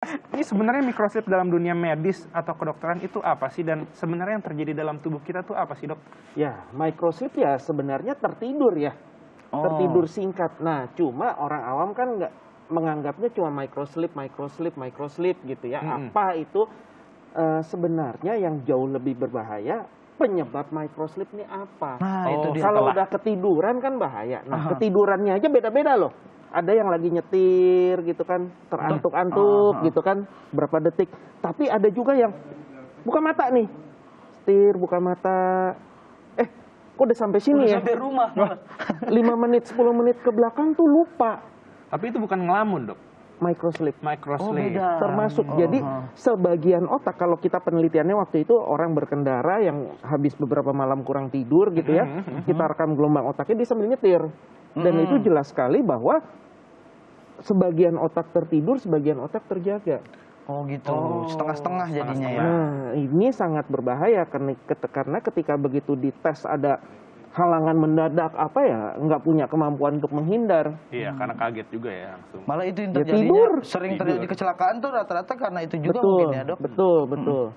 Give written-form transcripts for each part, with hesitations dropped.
Ini sebenarnya microslip dalam dunia medis atau kedokteran itu apa sih? Dan sebenarnya yang terjadi dalam tubuh kita tuh apa sih, Dok? Ya, microslip ya sebenarnya tertidur ya. Tertidur singkat. Nah, cuma orang awam kan nggak menganggapnya cuma microslip gitu ya. Apa itu sebenarnya yang jauh lebih berbahaya? Penyebab microslip ini apa? Nah, itu dia. Kalau udah ketiduran kan bahaya. Nah, ketidurannya aja beda-beda loh. Ada yang lagi nyetir gitu kan, terantuk-antuk gitu kan, berapa detik. Tapi ada juga yang buka mata nih. Setir, buka mata. Kok udah sampai sini ya? Sampai rumah. 5 menit, 10 menit ke belakang tuh lupa. Tapi itu bukan ngelamun, Dok. Microslip. Microslip. Termasuk. Jadi sebagian otak, kalau kita penelitiannya waktu itu orang berkendara yang habis beberapa malam kurang tidur gitu ya, kita rekam gelombang otaknya dia sambil nyetir. Dan itu jelas sekali bahwa sebagian otak tertidur, sebagian otak terjaga. Oh gitu, setengah-setengah jadinya ya. Nah, ini sangat berbahaya karena ketika begitu dites ada halangan mendadak apa ya, nggak punya kemampuan untuk menghindar. Iya, karena kaget juga ya langsung. Malah itu yang Ya, terjadinya tidur. sering terjadi kecelakaan tuh rata-rata karena itu juga Betul, mungkin ya, Dok. betul.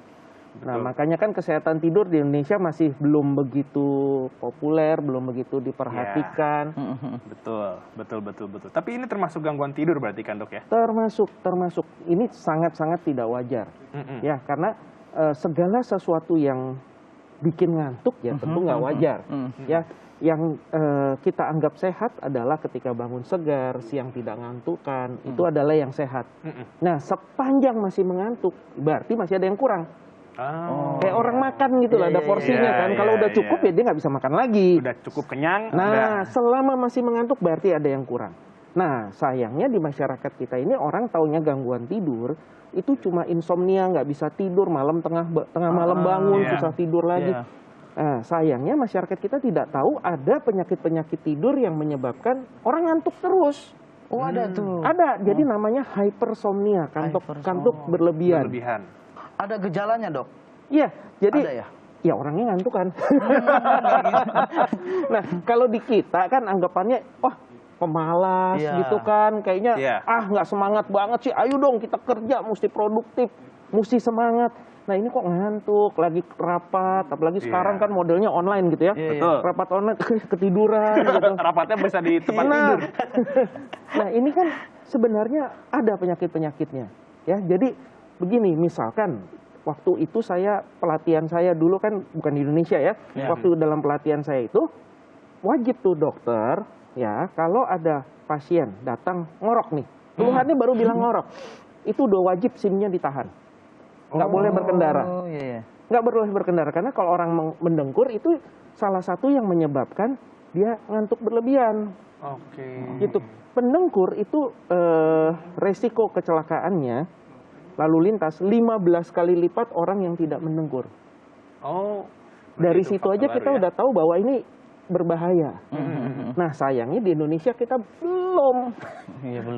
Nah, makanya kan kesehatan tidur di Indonesia masih belum begitu populer, belum begitu diperhatikan. Betul. Tapi ini termasuk gangguan tidur berarti kan, Dok ya? Termasuk. Ini sangat-sangat tidak wajar. Ya, karena segala sesuatu yang bikin ngantuk ya tentu nggak wajar. Ya, yang kita anggap sehat adalah ketika bangun segar, siang tidak ngantukan, itu adalah yang sehat. Nah, sepanjang masih mengantuk, berarti masih ada yang kurang. Kayak orang makan gitu lah, ada porsinya kan. Kalau udah cukup ya dia nggak bisa makan lagi. Udah cukup kenyang. Nah, selama masih mengantuk berarti ada yang kurang. Nah, sayangnya di masyarakat kita ini orang taunya gangguan tidur itu cuma insomnia, nggak bisa tidur, malam tengah malam bangun susah tidur lagi. Nah, sayangnya masyarakat kita tidak tahu ada penyakit-penyakit tidur yang menyebabkan orang ngantuk terus. Oh, ada tuh. Ada, jadi namanya hypersomnia, kantuk berlebihan. Ada gejalanya, Dok? Iya, jadi ada ya? Ya orangnya ngantuk kan. Nah, kalau di kita kan anggapannya, wah pemalas gitu kan, kayaknya nggak semangat banget sih. Ayo dong kita kerja, mesti produktif, mesti semangat. Nah ini kok ngantuk, lagi rapat, apalagi sekarang kan modelnya online gitu ya. Rapat online ketiduran gitu. Rapatnya bisa di tempat tidur. Nah ini kan sebenarnya ada penyakit-penyakitnya. Ya, jadi begini, misalkan waktu itu pelatihan saya dulu kan bukan di Indonesia ya. Waktu dalam pelatihan saya itu wajib tuh dokter ya, kalau ada pasien datang ngorok nih, keluhannya baru bilang ngorok, itu udah wajib SIM-nya ditahan, nggak boleh berkendara. Nggak boleh berkendara karena kalau orang mendengkur itu salah satu yang menyebabkan dia ngantuk berlebihan. Gitu. Pendengkur itu resiko kecelakaannya lalu lintas 15 kali lipat orang yang tidak mendengkur. Dari situ aja kita udah tahu bahwa ini berbahaya. Nah sayangnya di Indonesia kita belum.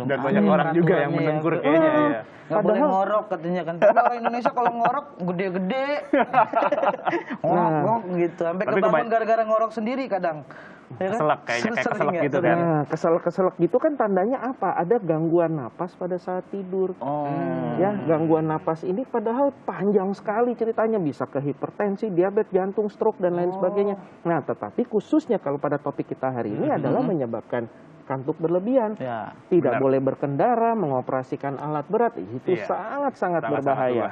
Dan banyak orang juga yang mendengkur kayaknya ya. Nggak boleh ngorok katanya kan. Orang Indonesia kalau ngorok gede-gede. Ngorok gitu. Sampai kebangun gara-gara ngorok sendiri kadang. Keselak kayaknya, kayak keselak gitu kan. Nah, keselak gitu kan tandanya apa? Ada gangguan napas pada saat tidur. Ya, gangguan napas ini padahal panjang sekali ceritanya, bisa ke hipertensi, diabetes, jantung, stroke dan lain sebagainya. Nah, tetapi khususnya kalau pada topik kita hari ini adalah menyebabkan kantuk berlebihan. Tidak boleh berkendara, mengoperasikan alat berat, itu sangat-sangat berbahaya.